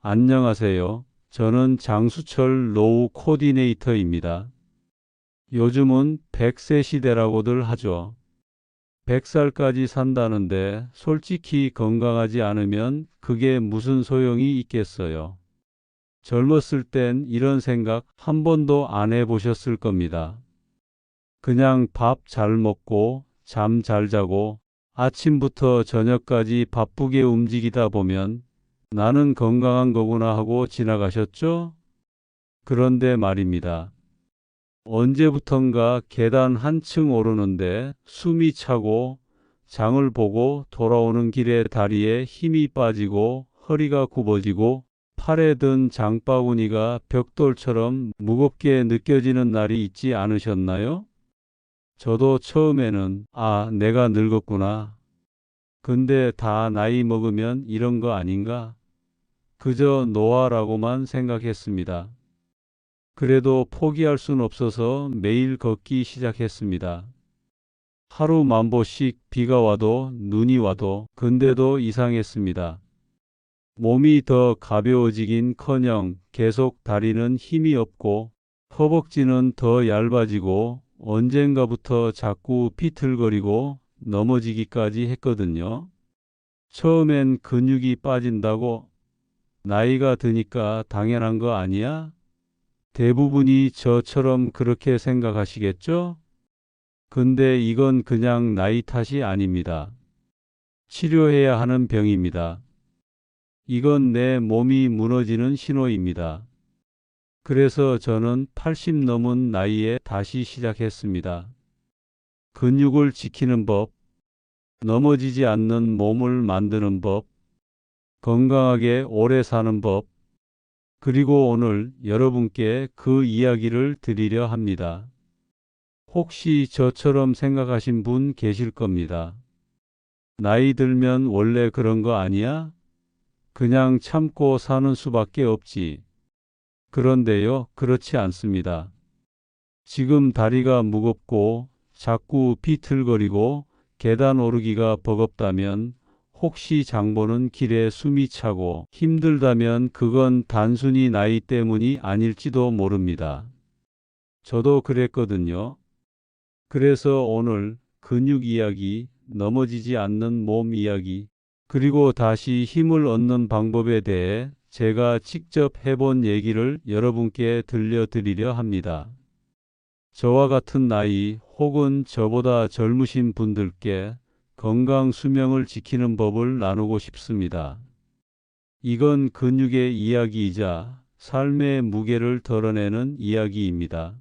안녕하세요. 저는 장수철 노후 코디네이터입니다. 요즘은 100세 시대라고들 하죠. 100살까지 산다는데 솔직히 건강하지 않으면 그게 무슨 소용이 있겠어요. 젊었을 땐 이런 생각 한 번도 안 해보셨을 겁니다. 그냥 밥 잘 먹고 잠 잘 자고 아침부터 저녁까지 바쁘게 움직이다 보면 나는 건강한 거구나 하고 지나가셨죠? 그런데 말입니다. 언제부턴가 계단 한층 오르는데 숨이 차고 장을 보고 돌아오는 길에 다리에 힘이 빠지고 허리가 굽어지고 팔에 든 장바구니가 벽돌처럼 무겁게 느껴지는 날이 있지 않으셨나요? 저도 처음에는 내가 늙었구나. 근데 다 나이 먹으면 이런 거 아닌가? 그저 노화라고만 생각했습니다. 그래도 포기할 순 없어서 매일 걷기 시작했습니다. 하루 10,000보씩 비가 와도 눈이 와도 근데도 이상했습니다. 몸이 더 가벼워지긴커녕 계속 다리는 힘이 없고 허벅지는 더 얇아지고 언젠가부터 자꾸 비틀거리고 넘어지기까지 했거든요. 처음엔 근육이 빠진다고 나이가 드니까 당연한 거 아니야? 대부분이 저처럼 그렇게 생각하시겠죠? 근데 이건 그냥 나이 탓이 아닙니다. 치료해야 하는 병입니다. 이건 내 몸이 무너지는 신호입니다. 그래서 저는 80 넘은 나이에 다시 시작했습니다. 근육을 지키는 법, 넘어지지 않는 몸을 만드는 법, 건강하게 오래 사는 법, 그리고 오늘 여러분께 그 이야기를 드리려 합니다. 혹시 저처럼 생각하신 분 계실 겁니다. 나이 들면 원래 그런 거 아니야? 그냥 참고 사는 수밖에 없지. 그런데요, 그렇지 않습니다. 지금 다리가 무겁고 자꾸 비틀거리고 계단 오르기가 버겁다면 혹시 장보는 길에 숨이 차고 힘들다면 그건 단순히 나이 때문이 아닐지도 모릅니다. 저도 그랬거든요. 그래서 오늘 근육 이야기, 넘어지지 않는 몸 이야기, 그리고 다시 힘을 얻는 방법에 대해 제가 직접 해본 얘기를 여러분께 들려드리려 합니다. 저와 같은 나이 혹은 저보다 젊으신 분들께 건강 수명을 지키는 법을 나누고 싶습니다. 이건 근육의 이야기이자 삶의 무게를 덜어내는 이야기입니다.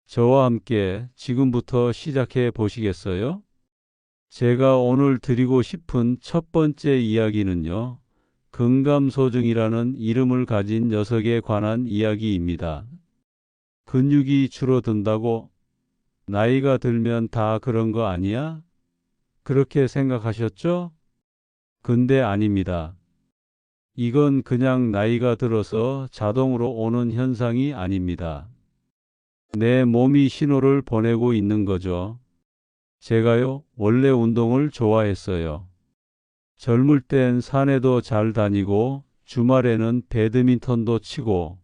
저와 함께 지금부터 시작해 보시겠어요? 제가 오늘 드리고 싶은 첫 번째 이야기는요, 근감소증이라는 이름을 가진 녀석에 관한 이야기입니다. 근육이 줄어든다고 나이가 들면 다 그런 거 아니야? 그렇게 생각하셨죠? 근데 아닙니다. 이건 그냥 나이가 들어서 자동으로 오는 현상이 아닙니다. 내 몸이 신호를 보내고 있는 거죠. 제가요, 원래 운동을 좋아했어요. 젊을 땐 산에도 잘 다니고 주말에는 배드민턴도 치고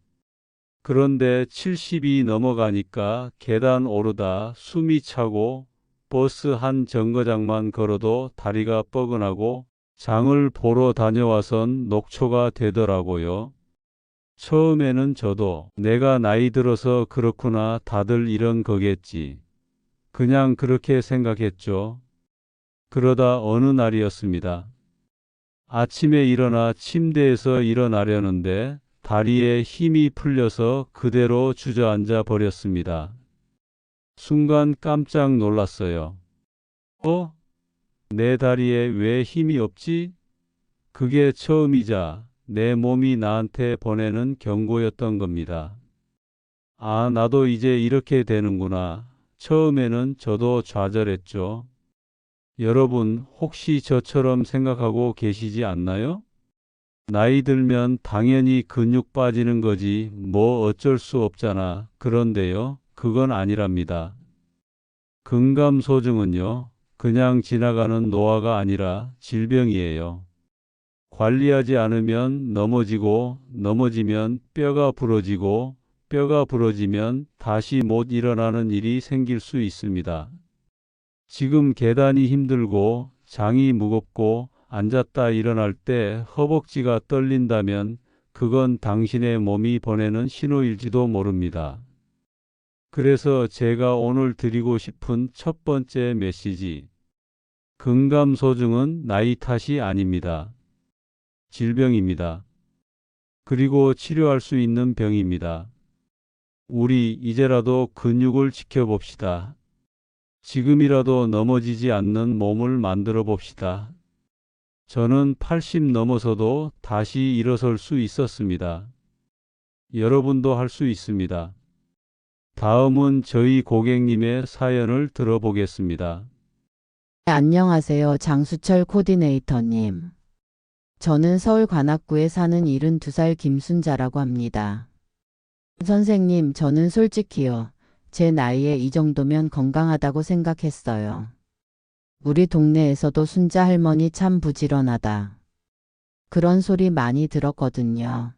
그런데 70이 넘어가니까 계단 오르다 숨이 차고 버스 한 정거장만 걸어도 다리가 뻐근하고 장을 보러 다녀와선 녹초가 되더라고요. 처음에는 저도 내가 나이 들어서 그렇구나 다들 이런 거겠지. 그냥 그렇게 생각했죠. 그러다 어느 날이었습니다. 아침에 일어나 침대에서 일어나려는데 다리에 힘이 풀려서 그대로 주저앉아 버렸습니다. 순간 깜짝 놀랐어요. 내 다리에 왜 힘이 없지? 그게 처음이자 내 몸이 나한테 보내는 경고였던 겁니다. 나도 이제 이렇게 되는구나. 처음에는 저도 좌절했죠. 여러분, 혹시 저처럼 생각하고 계시지 않나요? 나이 들면 당연히 근육 빠지는 거지, 뭐 어쩔 수 없잖아. 그런데요, 그건 아니랍니다. 근감소증은요, 그냥 지나가는 노화가 아니라 질병이에요. 관리하지 않으면 넘어지고 넘어지면 뼈가 부러지고 뼈가 부러지면 다시 못 일어나는 일이 생길 수 있습니다. 지금 계단이 힘들고 장이 무겁고 앉았다 일어날 때 허벅지가 떨린다면 그건 당신의 몸이 보내는 신호일지도 모릅니다. 그래서 제가 오늘 드리고 싶은 첫 번째 메시지. 근감소증은 나이 탓이 아닙니다. 질병입니다. 그리고 치료할 수 있는 병입니다. 우리 이제라도 근육을 지켜봅시다. 지금이라도 넘어지지 않는 몸을 만들어 봅시다. 저는 80 넘어서도 다시 일어설 수 있었습니다. 여러분도 할 수 있습니다. 다음은 저희 고객님의 사연을 들어보겠습니다. 네, 안녕하세요. 장수철 코디네이터님. 저는 서울 관악구에 사는 72살 김순자라고 합니다. 선생님, 저는 솔직히요. 제 나이에 이 정도면 건강하다고 생각했어요. 우리 동네에서도 순자 할머니 참 부지런하다. 그런 소리 많이 들었거든요.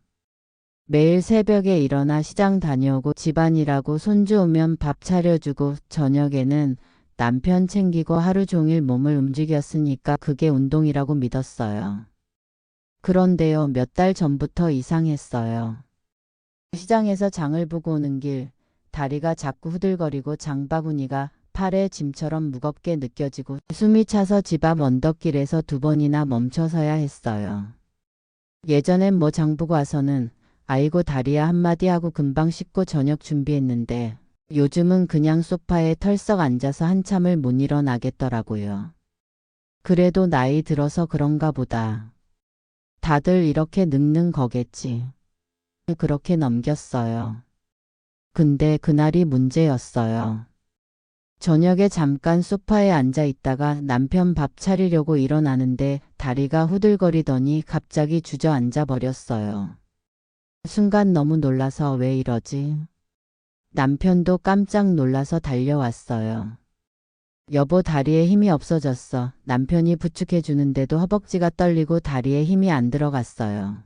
매일 새벽에 일어나 시장 다녀오고 집안일하고 손주 오면 밥 차려주고 저녁에는 남편 챙기고 하루 종일 몸을 움직였으니까 그게 운동이라고 믿었어요. 그런데요, 몇 달 전부터 이상했어요. 시장에서 장을 보고 오는 길, 다리가 자꾸 후들거리고 장바구니가 팔에 짐처럼 무겁게 느껴지고 숨이 차서 집 앞 언덕길에서 2번이나 멈춰서야 했어요. 예전엔 뭐 장 보고 와서는 아이고 다리야 한마디 하고 금방 씻고 저녁 준비했는데 요즘은 그냥 소파에 털썩 앉아서 한참을 못 일어나겠더라고요. 그래도 나이 들어서 그런가 보다. 다들 이렇게 늙는 거겠지. 그렇게 넘겼어요. 근데 그날이 문제였어요. 저녁에 잠깐 소파에 앉아 있다가 남편 밥 차리려고 일어나는데 다리가 후들거리더니 갑자기 주저앉아 버렸어요. 순간 너무 놀라서 왜 이러지? 남편도 깜짝 놀라서 달려왔어요. 여보, 다리에 힘이 없어졌어. 남편이 부축해 주는데도 허벅지가 떨리고 다리에 힘이 안 들어갔어요.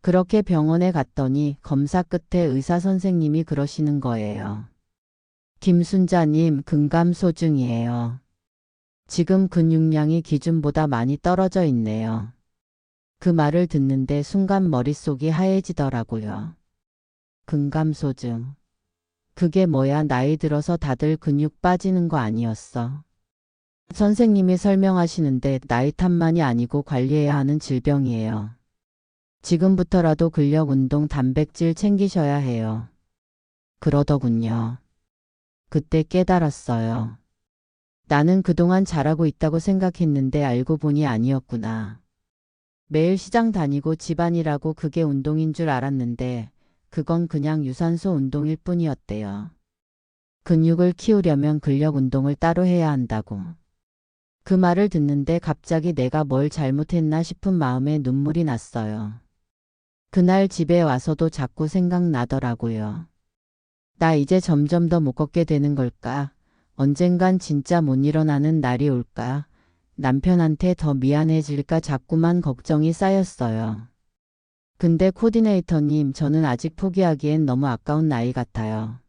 그렇게 병원에 갔더니 검사 끝에 의사 선생님이 그러시는 거예요. 김순자님, 근감소증이에요. 지금 근육량이 기준보다 많이 떨어져 있네요. 그 말을 듣는데 순간 머릿속이 하얘지더라고요. 근감소증. 그게 뭐야? 나이 들어서 다들 근육 빠지는 거 아니었어? 선생님이 설명하시는데 나이 탓만이 아니고 관리해야 하는 질병이에요. 지금부터라도 근력 운동, 단백질 챙기셔야 해요. 그러더군요. 그때 깨달았어요. 나는 그동안 잘하고 있다고 생각했는데 알고 보니 아니었구나. 매일 시장 다니고 집안일하고 그게 운동인 줄 알았는데 그건 그냥 유산소 운동일 뿐이었대요. 근육을 키우려면 근력 운동을 따로 해야 한다고. 그 말을 듣는데 갑자기 내가 뭘 잘못했나 싶은 마음에 눈물이 났어요. 그날 집에 와서도 자꾸 생각나더라고요. 나 이제 점점 더 못 걷게 되는 걸까? 언젠간 진짜 못 일어나는 날이 올까? 남편한테 더 미안해질까 자꾸만 걱정이 쌓였어요. 근데 코디네이터님, 저는 아직 포기하기엔 너무 아까운 나이 같아요.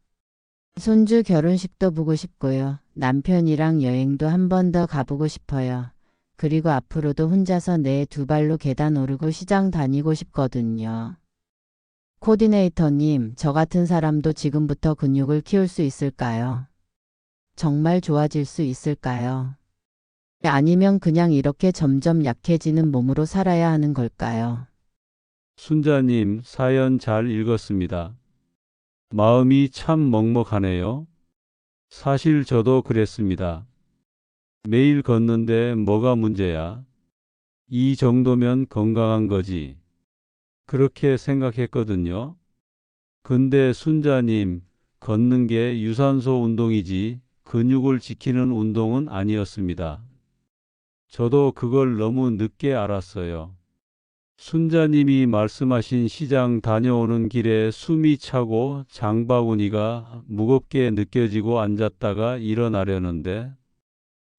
손주 결혼식도 보고 싶고요. 남편이랑 여행도 한 번 더 가보고 싶어요. 그리고 앞으로도 혼자서 내 2발로 계단 오르고 시장 다니고 싶거든요. 코디네이터님, 저 같은 사람도 지금부터 근육을 키울 수 있을까요? 정말 좋아질 수 있을까요? 아니면 그냥 이렇게 점점 약해지는 몸으로 살아야 하는 걸까요? 순자님 사연 잘 읽었습니다. 마음이 참 먹먹하네요. 사실 저도 그랬습니다. 매일 걷는데 뭐가 문제야? 이 정도면 건강한 거지. 그렇게 생각했거든요. 근데 순자님, 걷는 게 유산소 운동이지 근육을 지키는 운동은 아니었습니다. 저도 그걸 너무 늦게 알았어요. 순자님이 말씀하신 시장 다녀오는 길에 숨이 차고 장바구니가 무겁게 느껴지고 앉았다가 일어나려는데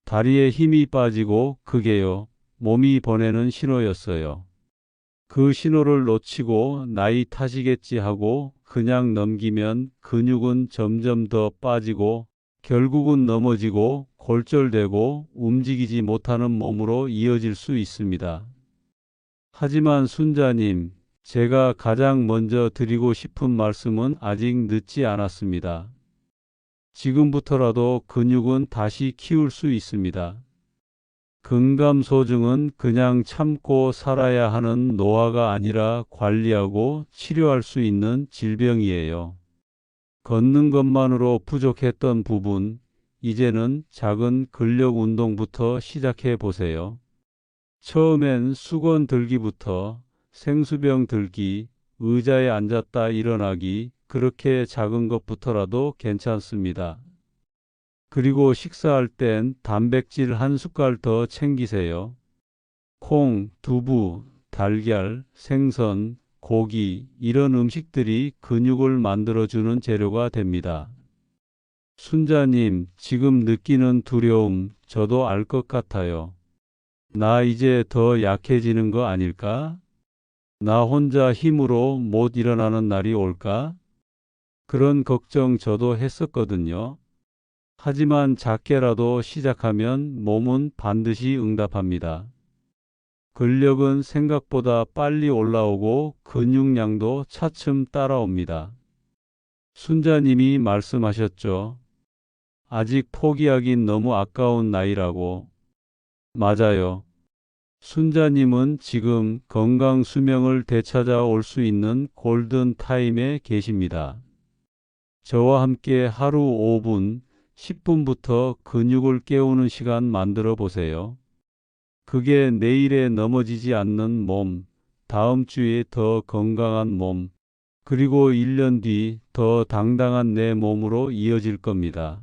다리에 힘이 빠지고 그게요. 몸이 보내는 신호였어요. 그 신호를 놓치고 나이 탓이겠지 하고 그냥 넘기면 근육은 점점 더 빠지고 결국은 넘어지고 골절되고 움직이지 못하는 몸으로 이어질 수 있습니다. 하지만 순자님, 제가 가장 먼저 드리고 싶은 말씀은 아직 늦지 않았습니다. 지금부터라도 근육은 다시 키울 수 있습니다. 근감소증은 그냥 참고 살아야 하는 노화가 아니라 관리하고 치료할 수 있는 질병이에요. 걷는 것만으로 부족했던 부분, 이제는 작은 근력 운동부터 시작해 보세요. 처음엔 수건 들기부터 생수병 들기, 의자에 앉았다 일어나기, 그렇게 작은 것부터라도 괜찮습니다. 그리고 식사할 땐 단백질 한 숟갈 더 챙기세요. 콩, 두부, 달걀, 생선, 고기, 이런 음식들이 근육을 만들어주는 재료가 됩니다. 순자님, 지금 느끼는 두려움, 저도 알 것 같아요. 나 이제 더 약해지는 거 아닐까? 나 혼자 힘으로 못 일어나는 날이 올까? 그런 걱정 저도 했었거든요. 하지만 작게라도 시작하면 몸은 반드시 응답합니다. 근력은 생각보다 빨리 올라오고 근육량도 차츰 따라옵니다. 순자님이 말씀하셨죠. 아직 포기하긴 너무 아까운 나이라고. 맞아요. 순자님은 지금 건강 수명을 되찾아올 수 있는 골든 타임에 계십니다. 저와 함께 하루 5분, 10분부터 근육을 깨우는 시간 만들어 보세요. 그게 내일에 넘어지지 않는 몸, 다음 주에 더 건강한 몸, 그리고 1년 뒤 더 당당한 내 몸으로 이어질 겁니다.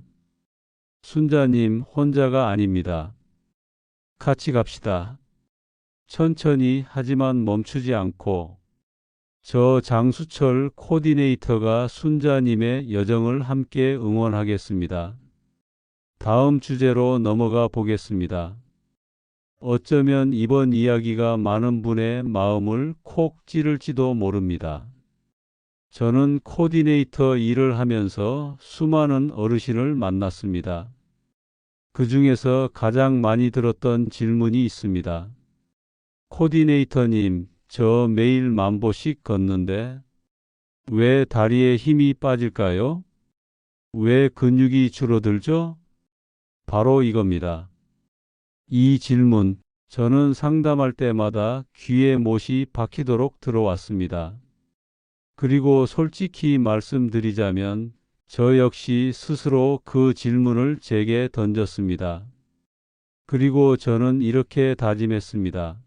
순자님 혼자가 아닙니다. 같이 갑시다. 천천히 하지만 멈추지 않고 저 장수철 코디네이터가 순자님의 여정을 함께 응원하겠습니다. 다음 주제로 넘어가 보겠습니다. 어쩌면 이번 이야기가 많은 분의 마음을 콕 찌를지도 모릅니다. 저는 코디네이터 일을 하면서 수많은 어르신을 만났습니다. 그 중에서 가장 많이 들었던 질문이 있습니다. 코디네이터님, 저 매일 10,000보씩 걷는데 왜 다리에 힘이 빠질까요? 왜 근육이 줄어들죠? 바로 이겁니다. 이 질문, 저는 상담할 때마다 귀에 못이 박히도록 들어왔습니다. 그리고 솔직히 말씀드리자면 저 역시 스스로 그 질문을 제게 던졌습니다. 그리고 저는 이렇게 다짐했습니다.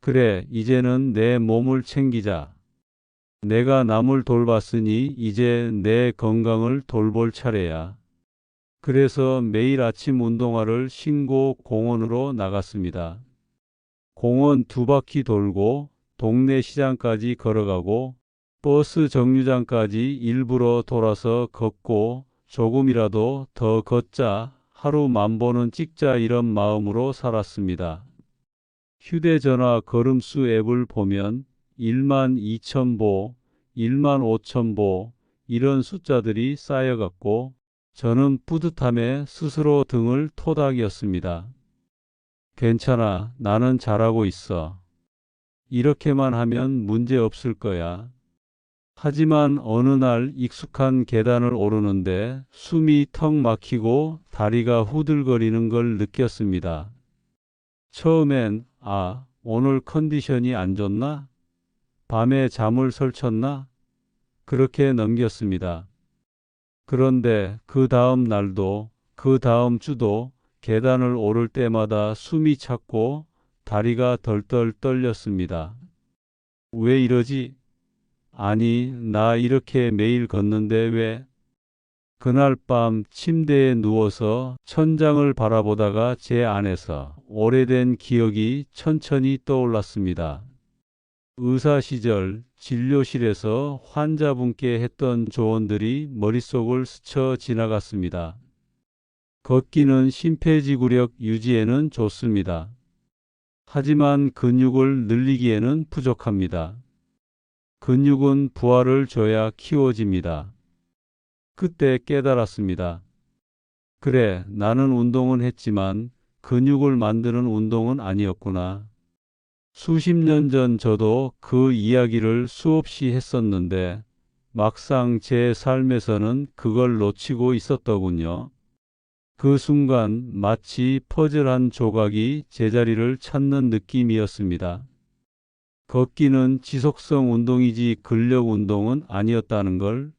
그래, 이제는 내 몸을 챙기자. 내가 남을 돌봤으니 이제 내 건강을 돌볼 차례야. 그래서 매일 아침 운동화를 신고 공원으로 나갔습니다. 공원 2바퀴 돌고 동네 시장까지 걸어가고 버스 정류장까지 일부러 돌아서 걷고 조금이라도 더 걷자, 하루 10,000보는 찍자 이런 마음으로 살았습니다. 휴대전화 걸음수 앱을 보면 12,000보, 15,000보 이런 숫자들이 쌓여갔고 저는 뿌듯함에 스스로 등을 토닥였습니다. 괜찮아, 나는 잘하고 있어. 이렇게만 하면 문제 없을 거야. 하지만 어느 날 익숙한 계단을 오르는데 숨이 턱 막히고 다리가 후들거리는 걸 느꼈습니다. 처음엔 오늘 컨디션이 안 좋나? 밤에 잠을 설쳤나? 그렇게 넘겼습니다. 그런데 그 다음 날도 그 다음 주도 계단을 오를 때마다 숨이 찼고 다리가 덜덜 떨렸습니다. 왜 이러지? 아니, 나 이렇게 매일 걷는데 왜? 그날 밤 침대에 누워서 천장을 바라보다가 제 안에서 오래된 기억이 천천히 떠올랐습니다. 의사 시절 진료실에서 환자분께 했던 조언들이 머릿속을 스쳐 지나갔습니다. 걷기는 심폐지구력 유지에는 좋습니다. 하지만 근육을 늘리기에는 부족합니다. 근육은 부하를 줘야 키워집니다. 그때 깨달았습니다. 그래, 나는 운동은 했지만 근육을 만드는 운동은 아니었구나. 수십 년 전 저도 그 이야기를 수없이 했었는데 막상 제 삶에서는 그걸 놓치고 있었더군요. 그 순간 마치 퍼즐 한 조각이 제자리를 찾는 느낌이었습니다. 걷기는 지속성 운동이지 근력 운동은 아니었다는 걸,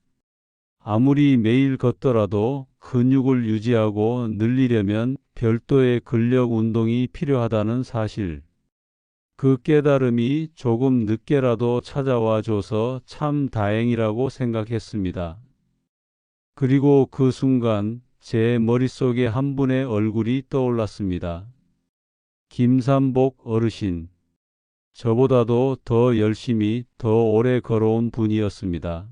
아무리 매일 걷더라도 근육을 유지하고 늘리려면 별도의 근력 운동이 필요하다는 사실. 그 깨달음이 조금 늦게라도 찾아와 줘서 참 다행이라고 생각했습니다. 그리고 그 순간 제 머릿속에 한 분의 얼굴이 떠올랐습니다. 김삼복 어르신. 저보다도 더 열심히, 더 오래 걸어온 분이었습니다.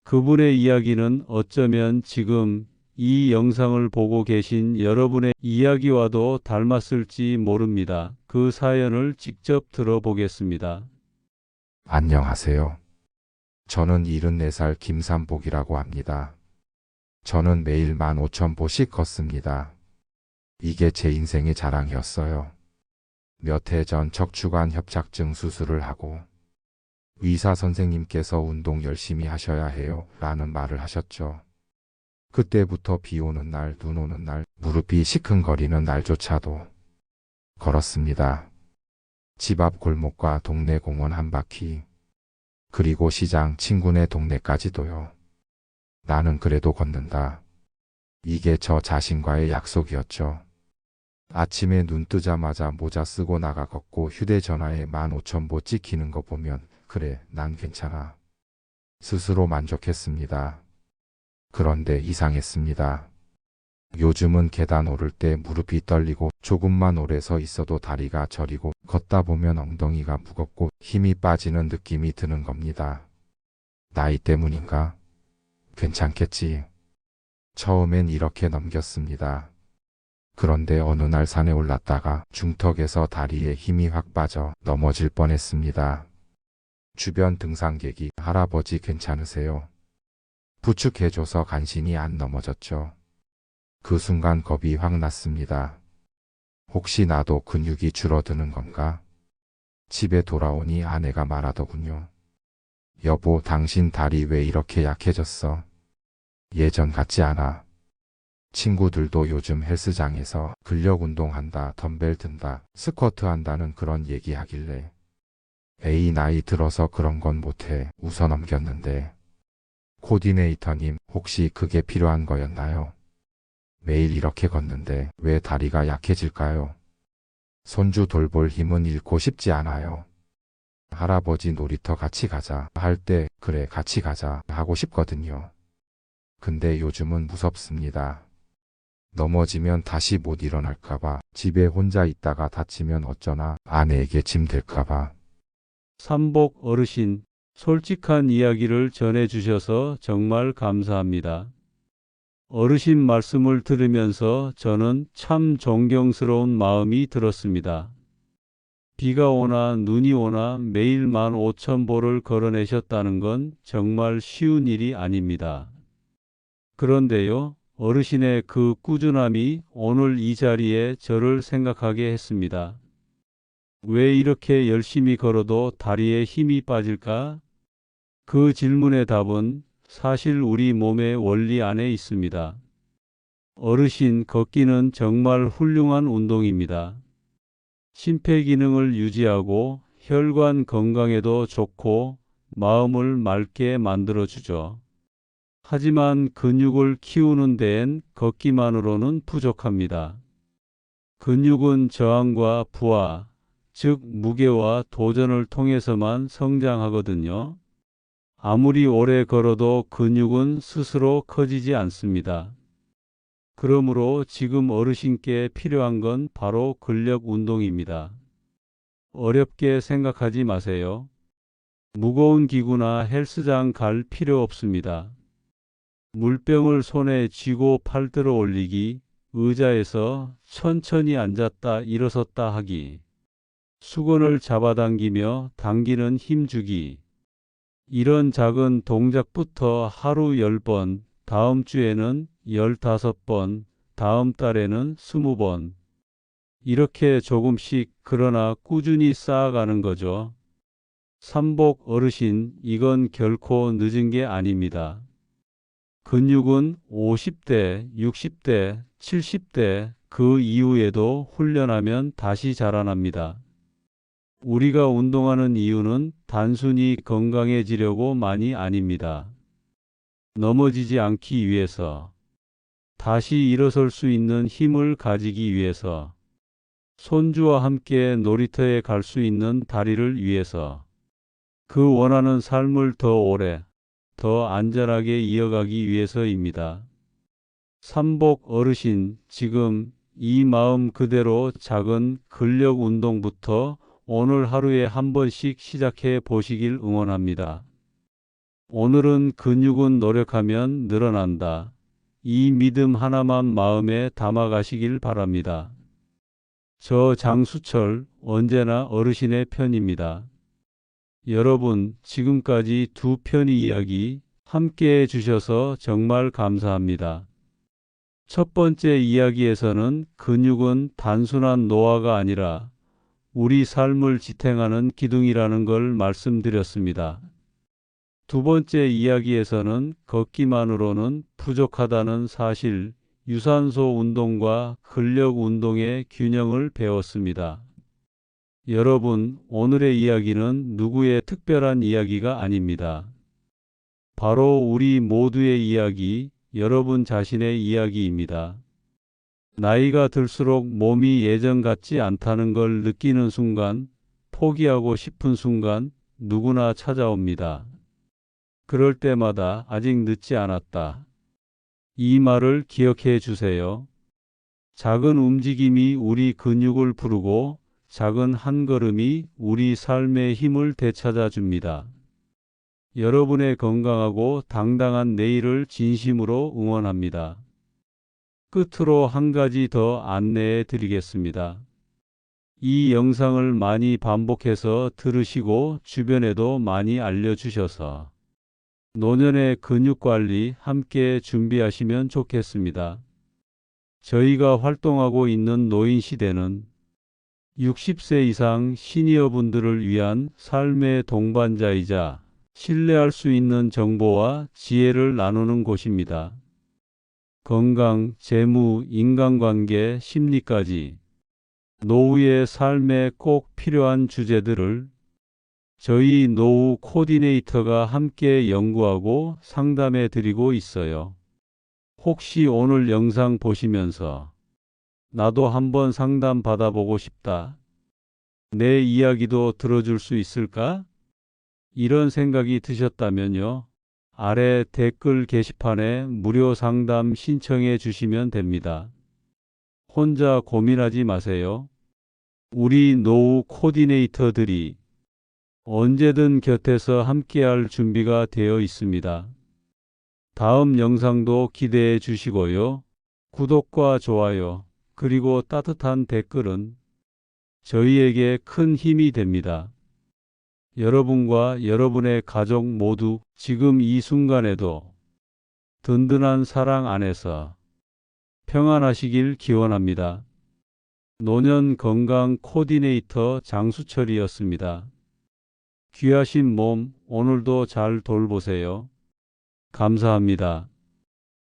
그분의 이야기는 어쩌면 지금 이 영상을 보고 계신 여러분의 이야기와도 닮았을지 모릅니다. 그 사연을 직접 들어보겠습니다. 안녕하세요. 저는 74살 김삼복이라고 합니다. 저는 매일 15,000보씩 걷습니다. 이게 제 인생의 자랑이었어요. 몇 해 전 척추관 협착증 수술을 하고 의사 선생님께서 운동 열심히 하셔야 해요 라는 말을 하셨죠. 그때부터 비 오는 날, 눈 오는 날, 무릎이 시큰거리는 날조차도 걸었습니다. 집 앞 골목과 동네 공원 한 바퀴, 그리고 시장, 친구네 동네까지도요. 나는 그래도 걷는다. 이게 저 자신과의 약속이었죠. 아침에 눈 뜨자마자 모자 쓰고 나가 걷고 휴대전화에 15,000보 찍히는 거 보면 그래, 난 괜찮아. 스스로 만족했습니다. 그런데 이상했습니다. 요즘은 계단 오를 때 무릎이 떨리고 조금만 오래 서 있어도 다리가 저리고 걷다 보면 엉덩이가 무겁고 힘이 빠지는 느낌이 드는 겁니다. 나이 때문인가? 괜찮겠지. 처음엔 이렇게 넘겼습니다. 그런데 어느 날 산에 올랐다가 중턱에서 다리에 힘이 확 빠져 넘어질 뻔했습니다. 주변 등산객이 할아버지 괜찮으세요? 부축해줘서 간신히 안 넘어졌죠. 그 순간 겁이 확 났습니다. 혹시 나도 근육이 줄어드는 건가? 집에 돌아오니 아내가 말하더군요. 여보, 당신 다리 왜 이렇게 약해졌어? 예전 같지 않아. 친구들도 요즘 헬스장에서 근력 운동한다, 덤벨 든다, 스쿼트 한다는 그런 얘기하길래 에이, 나이 들어서 그런 건 못해 웃어 넘겼는데, 코디네이터님, 혹시 그게 필요한 거였나요? 매일 이렇게 걷는데 왜 다리가 약해질까요? 손주 돌볼 힘은 잃고 싶지 않아요. 할아버지 놀이터 같이 가자 할 때 그래 같이 가자 하고 싶거든요. 근데 요즘은 무섭습니다. 넘어지면 다시 못 일어날까봐, 집에 혼자 있다가 다치면 어쩌나 아내에게 짐 될까봐. 삼복 어르신, 솔직한 이야기를 전해주셔서 정말 감사합니다. 어르신 말씀을 들으면서 저는 참 존경스러운 마음이 들었습니다. 비가 오나 눈이 오나 매일 15,000보를 걸어내셨다는 건 정말 쉬운 일이 아닙니다. 그런데요, 어르신의 그 꾸준함이 오늘 이 자리에 저를 생각하게 했습니다. 왜 이렇게 열심히 걸어도 다리에 힘이 빠질까? 그 질문의 답은 사실 우리 몸의 원리 안에 있습니다. 어르신, 걷기는 정말 훌륭한 운동입니다. 심폐기능을 유지하고 혈관 건강에도 좋고 마음을 맑게 만들어주죠. 하지만 근육을 키우는 데엔 걷기만으로는 부족합니다. 근육은 저항과 부하, 즉 무게와 도전을 통해서만 성장하거든요. 아무리 오래 걸어도 근육은 스스로 커지지 않습니다. 그러므로 지금 어르신께 필요한 건 바로 근력 운동입니다. 어렵게 생각하지 마세요. 무거운 기구나 헬스장 갈 필요 없습니다. 물병을 손에 쥐고 팔 들어 올리기, 의자에서 천천히 앉았다 일어섰다 하기, 수건을 잡아당기며 당기는 힘주기. 이런 작은 동작부터 하루 10번, 다음 주에는 15번, 다음 달에는 20번. 이렇게 조금씩 그러나 꾸준히 쌓아가는 거죠. 삼복 어르신, 이건 결코 늦은 게 아닙니다. 근육은 50대, 60대, 70대, 그 이후에도 훈련하면 다시 자라납니다. 우리가 운동하는 이유는 단순히 건강해지려고만이 아닙니다. 넘어지지 않기 위해서, 다시 일어설 수 있는 힘을 가지기 위해서, 손주와 함께 놀이터에 갈 수 있는 다리를 위해서, 그 원하는 삶을 더 오래, 더 안전하게 이어가기 위해서입니다. 삼복 어르신, 지금 이 마음 그대로 작은 근력 운동부터 오늘 하루에 한 번씩 시작해 보시길 응원합니다. 오늘은 근육은 노력하면 늘어난다. 이 믿음 하나만 마음에 담아 가시길 바랍니다. 저 장수철, 언제나 어르신의 편입니다. 여러분, 지금까지 두 편의 이야기 함께 해주셔서 정말 감사합니다. 첫 번째 이야기에서는 근육은 단순한 노화가 아니라 우리 삶을 지탱하는 기둥이라는 걸 말씀드렸습니다. 두 번째 이야기에서는 걷기만으로는 부족하다는 사실, 유산소 운동과 근력 운동의 균형을 배웠습니다. 여러분, 오늘의 이야기는 누구의 특별한 이야기가 아닙니다. 바로 우리 모두의 이야기, 여러분 자신의 이야기입니다. 나이가 들수록 몸이 예전 같지 않다는 걸 느끼는 순간, 포기하고 싶은 순간 누구나 찾아옵니다. 그럴 때마다 아직 늦지 않았다. 이 말을 기억해 주세요. 작은 움직임이 우리 근육을 부르고 작은 한 걸음이 우리 삶의 힘을 되찾아 줍니다. 여러분의 건강하고 당당한 내일을 진심으로 응원합니다. 끝으로 한 가지 더 안내해 드리겠습니다. 이 영상을 많이 반복해서 들으시고 주변에도 많이 알려주셔서 노년의 근육관리 함께 준비하시면 좋겠습니다. 저희가 활동하고 있는 노인시대는 60세 이상 시니어분들을 위한 삶의 동반자이자 신뢰할 수 있는 정보와 지혜를 나누는 곳입니다. 건강, 재무, 인간관계, 심리까지 노후의 삶에 꼭 필요한 주제들을 저희 노후 코디네이터가 함께 연구하고 상담해 드리고 있어요. 혹시 오늘 영상 보시면서 나도 한번 상담 받아보고 싶다. 내 이야기도 들어줄 수 있을까? 이런 생각이 드셨다면요. 아래 댓글 게시판에 무료 상담 신청해 주시면 됩니다. 혼자 고민하지 마세요. 우리 노후 코디네이터들이 언제든 곁에서 함께할 준비가 되어 있습니다. 다음 영상도 기대해 주시고요. 구독과 좋아요, 그리고 따뜻한 댓글은 저희에게 큰 힘이 됩니다. 여러분과 여러분의 가족 모두 지금 이 순간에도 든든한 사랑 안에서 평안하시길 기원합니다. 노년 건강 코디네이터 장수철이었습니다. 귀하신 몸 오늘도 잘 돌보세요. 감사합니다.